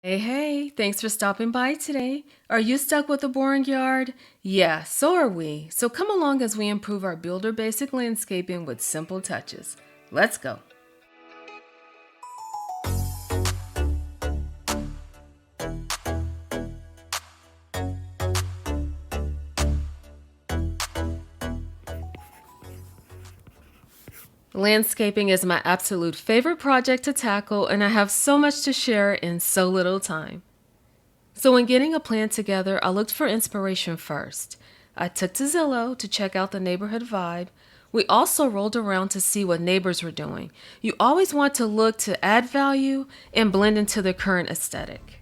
Hey, thanks for stopping by today. Are you stuck with a boring yard? Yeah, so are we. So come along as we improve our builder basic landscaping with simple touches. Let's go. Landscaping is my absolute favorite project to tackle, and I have so much to share in so little time. So when getting a plan together, I looked for inspiration first. I took to Zillow to check out the neighborhood vibe. We also rolled around to see what neighbors were doing. You always want to look to add value and blend into the current aesthetic.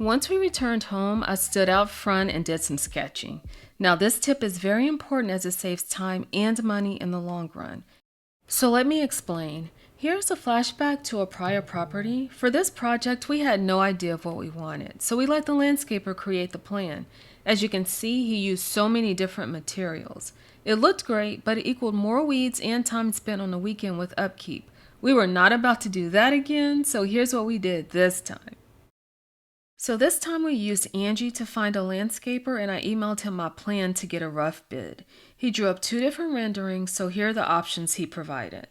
Once we returned home, I stood out front and did some sketching. Now, this tip is very important as it saves time and money in the long run. So let me explain. Here's a flashback to a prior property. For this project, we had no idea of what we wanted, so we let the landscaper create the plan. As you can see, he used so many different materials. It looked great, but it equaled more weeds and time spent on the weekend with upkeep. We were not about to do that again, so here's what we did this time. So this time we used Angie to find a landscaper, and I emailed him my plan to get a rough bid. He drew up 2 different renderings, so here are the options he provided.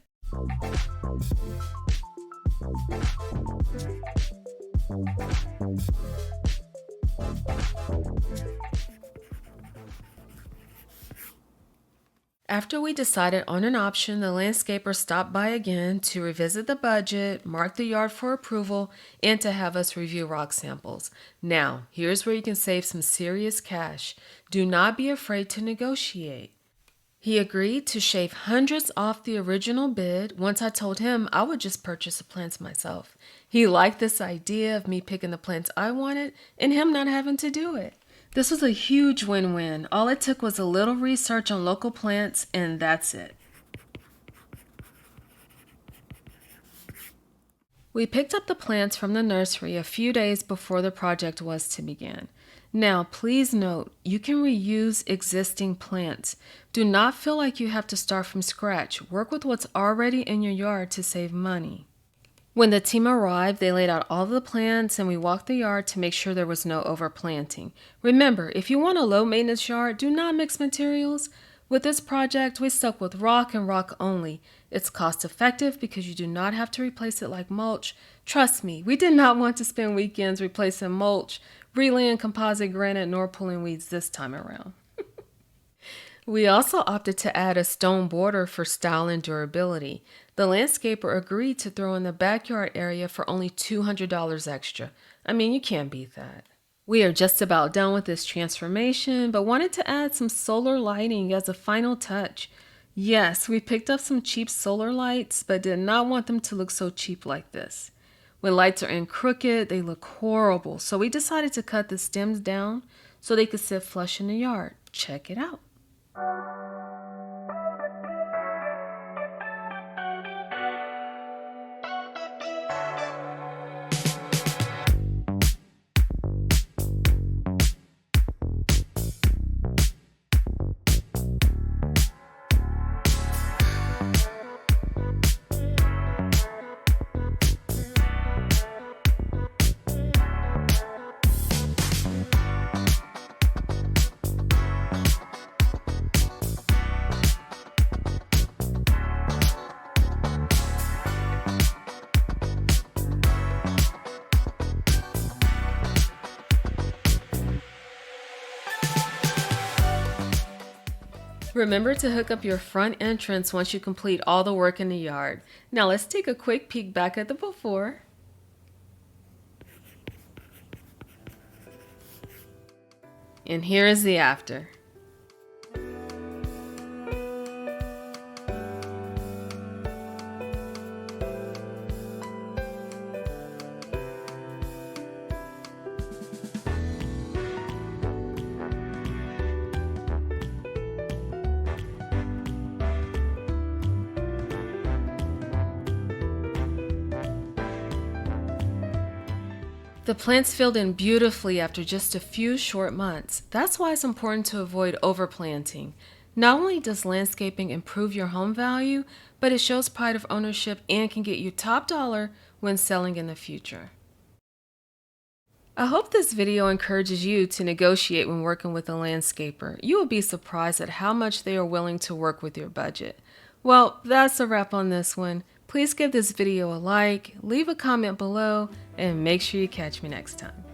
After we decided on an option, the landscaper stopped by again to revisit the budget, mark the yard for approval, and to have us review rock samples. Now, here's where you can save some serious cash. Do not be afraid to negotiate. He agreed to shave hundreds off the original bid once I told him I would just purchase the plants myself. He liked this idea of me picking the plants I wanted and him not having to do it. This was a huge win-win. All it took was a little research on local plants, and that's it. We picked up the plants from the nursery a few days before the project was to begin. Now, please note, you can reuse existing plants. Do not feel like you have to start from scratch. Work with what's already in your yard to save money. When the team arrived, they laid out all the plants and we walked the yard to make sure there was no overplanting. Remember, if you want a low-maintenance yard, do not mix materials. With this project, we stuck with rock and rock only. It's cost-effective because you do not have to replace it like mulch. Trust me, we did not want to spend weekends replacing mulch, relaying composite granite, nor pulling weeds this time around. We also opted to add a stone border for style and durability. The landscaper agreed to throw in the backyard area for only $200 extra. I mean, you can't beat that. We are just about done with this transformation, but wanted to add some solar lighting as a final touch. Yes, we picked up some cheap solar lights, but did not want them to look so cheap like this. When lights are in crooked, they look horrible, so we decided to cut the stems down so they could sit flush in the yard. Check it out. Remember to hook up your front entrance once you complete all the work in the yard. Now let's take a quick peek back at the before. And here is the after. The plants filled in beautifully after just a few short months. That's why it's important to avoid overplanting. Not only does landscaping improve your home value, but it shows pride of ownership and can get you top dollar when selling in the future. I hope this video encourages you to negotiate when working with a landscaper. You will be surprised at how much they are willing to work with your budget. Well, that's a wrap on this one. Please give this video a like, leave a comment below, and make sure you catch me next time.